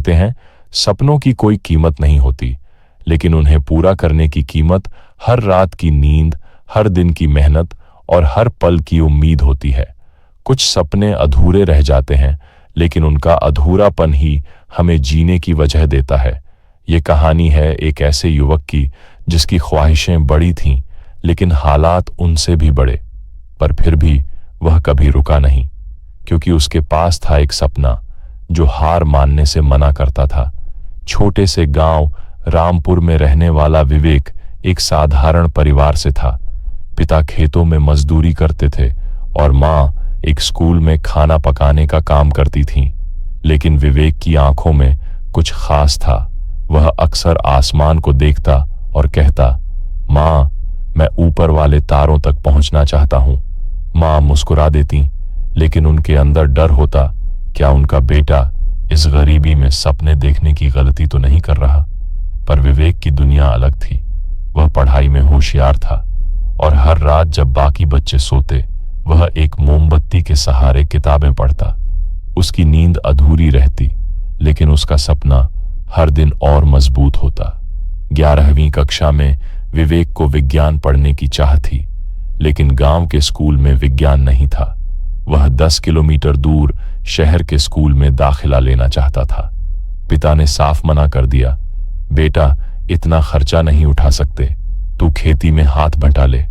कहते हैं, सपनों की कोई कीमत नहीं होती, लेकिन उन्हें पूरा करने की कीमत हर रात की नींद, हर दिन की मेहनत और हर पल की उम्मीद होती है। कुछ सपने अधूरे रह जाते हैं, लेकिन उनका अधूरापन ही हमें जीने की वजह देता है। ये कहानी है एक ऐसे युवक की जिसकी ख्वाहिशें बड़ी थीं, लेकिन हालात उनसे भी बड़े। पर फिर भी वह कभी रुका नहीं, क्योंकि उसके पास था एक सपना जो हार मानने से मना करता था। छोटे से गांव रामपुर में रहने वाला विवेक एक साधारण परिवार से था। पिता खेतों में मजदूरी करते थे और माँ एक स्कूल में खाना पकाने का काम करती थीं। लेकिन विवेक की आंखों में कुछ खास था। वह अक्सर आसमान को देखता और कहता, माँ, मैं ऊपर वाले तारों तक पहुंचना चाहता हूं। माँ मुस्कुरा देती, लेकिन उनके अंदर डर होता, क्या उनका बेटा इस गरीबी में सपने देखने की गलती तो नहीं कर रहा। पर विवेक की दुनिया अलग थी। वह पढ़ाई में होशियार था और हर रात जब बाकी बच्चे सोते, वह एक मोमबत्ती के सहारे किताबें पढ़ता। उसकी नींद अधूरी रहती, लेकिन उसका सपना हर दिन और मजबूत होता। 11वीं कक्षा में विवेक को विज्ञान पढ़ने की चाह थी, लेकिन गांव के स्कूल में विज्ञान नहीं था। वह 10 किलोमीटर दूर शहर के स्कूल में दाखिला लेना चाहता था। पिता ने साफ मना कर दिया, बेटा, इतना खर्चा नहीं उठा सकते, तू खेती में हाथ बंटा ले।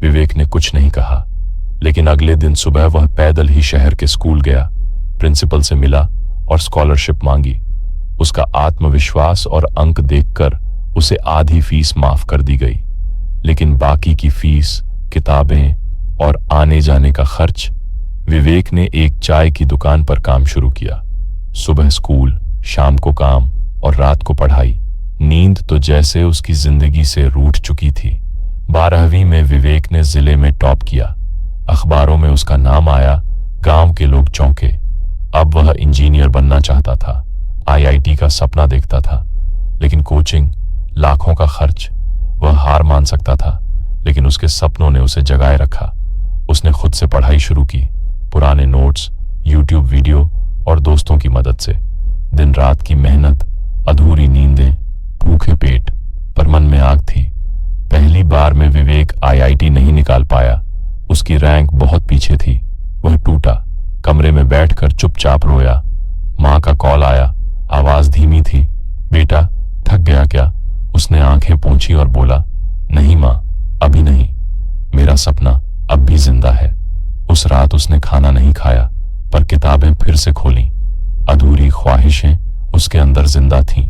विवेक ने कुछ नहीं कहा, लेकिन अगले दिन सुबह वह पैदल ही शहर के स्कूल गया, प्रिंसिपल से मिला और स्कॉलरशिप मांगी। उसका आत्मविश्वास और अंक देखकर उसे आधी फीस माफ कर दी गई, लेकिन बाकी की फीस, किताबें और आने जाने का खर्च। विवेक ने एक चाय की दुकान पर काम शुरू किया। सुबह स्कूल, शाम को काम और रात को पढ़ाई। नींद तो जैसे उसकी जिंदगी से रूठ चुकी थी। 12वीं में विवेक ने जिले में टॉप किया। अखबारों में उसका नाम आया। गांव के लोग चौंके। अब वह इंजीनियर बनना चाहता था, आईआईटी का सपना देखता था, लेकिन कोचिंग, लाखों का खर्च। वह हार मान सकता था, लेकिन उसके सपनों ने उसे जगाए रखा। उसने खुद से पढ़ाई शुरू की, पुराने नोट्स, यूट्यूब वीडियो और दोस्तों की मदद से। दिन रात की मेहनत, अधूरी नींदें, भूखे पेट, पर मन में आग थी। पहली बार में विवेक आईआईटी नहीं निकाल पाया। उसकी रैंक बहुत पीछे थी। वह टूटा, कमरे में बैठकर चुपचाप रोया। माँ का कॉल आया। आवाज धीमी थी, बेटा, थक गया क्या? उसने आंखें पोंछी और बोला, नहीं माँ, अभी नहीं। मेरा सपना अब भी जिंदा है। उस रात उसने खाना नहीं खाया, पर किताबें फिर से खोलीं। अधूरी ख्वाहिशें उसके अंदर जिंदा थीं,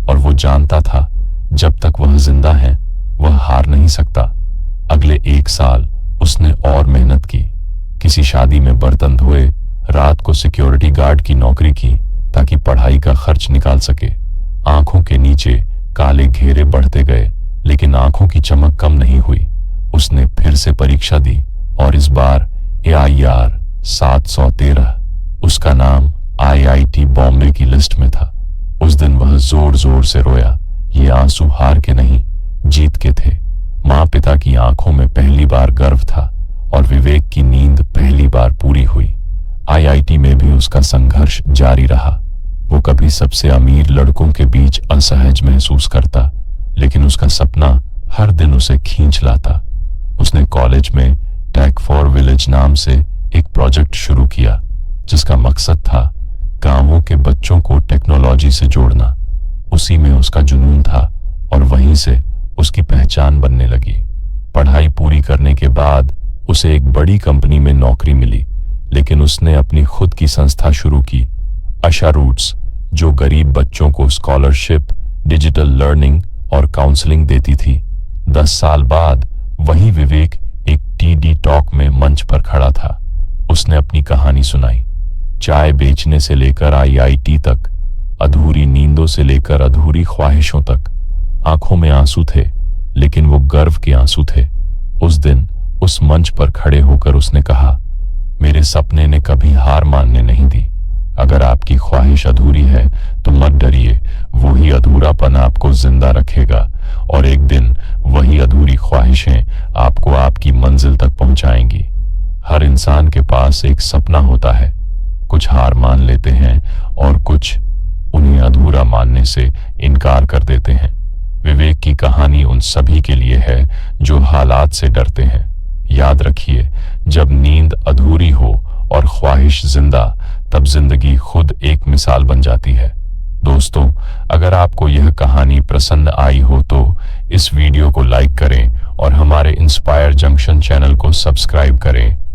और वो जानता था जब तक वह जिंदा है, वह हार नहीं सकता। अगले 1 साल उसने और मेहनत की। किसी शादी में बर्तन धोए, रात को सिक्योरिटी गार्ड की नौकरी की ताकि पढ़ाई का खर्च निकाल सके। आंखों के नीचे काले घेरे बढ़ते गए, लेकिन आंखों की चमक कम नहीं हुई। उसने फिर से परीक्षा दी और इस बार AIR 713, उसका नाम IIT बॉम्बे की लिस्ट में था। उस दिन वह जोर जोर से रोया। ये आंसू हार के नहीं, जीत के थे। माँ पिता की आंखों में पहली बार गर्व था और विवेक की नींद पहली बार पूरी हुई। IIT में भी उसका संघर्ष जारी रहा। वो कभी सबसे अमीर लड़कों के बीच असहज महसूस करता, लेकिन उसका सपना हर दिन उसे खींच लाता। उसने कॉलेज में टेक फॉर विलेज नाम से एक प्रोजेक्ट शुरू किया, जिसका मकसद था गांवों के बच्चों को टेक्नोलॉजी से जोड़ना। उसी में उसका जुनून था और वहीं से उसकी पहचान बनने लगी। पढ़ाई पूरी करने के बाद उसे एक बड़ी कंपनी में नौकरी मिली, लेकिन उसने अपनी खुद की संस्था शुरू की, आशा रूट्स, जो गरीब बच्चों को स्कॉलरशिप, डिजिटल लर्निंग और काउंसलिंग देती थी। 10 साल बाद वही विवेक एक TED टॉक में मंच पर खड़ा था। उसने अपनी कहानी सुनाई, चाय बेचने से लेकर IIT तक, अधूरी नींदों से लेकर अधूरी ख्वाहिशों तक। आंखों में आंसू थे, लेकिन वो गर्व के आंसू थे। उस दिन उस मंच पर खड़े होकर उसने कहा, मेरे सपने ने कभी हार मानने नहीं दी। अगर आपकी ख्वाहिश अधूरी है तो मत डरिए, वही अधूरापन आपको जिंदा रखेगा और एक दिन वही अधूरी ख्वाहिशें आपको आपकी मंजिल तक पहुंचाएंगी। हर इंसान के पास एक सपना होता है। कुछ हार मान लेते हैं और कुछ उन्हीं बुरा मानने से इनकार कर देते हैं। विवेक की कहानी उन सभी के लिए है जो हालात से डरते हैं। याद रखिए, जब नींद अधूरी हो और ख्वाहिश जिंदा, तब जिंदगी खुद एक मिसाल बन जाती है। दोस्तों, अगर आपको यह कहानी पसंद आई हो तो इस वीडियो को लाइक करें और हमारे इंस्पायर जंक्शन चैनल को सब्सक्राइब करें।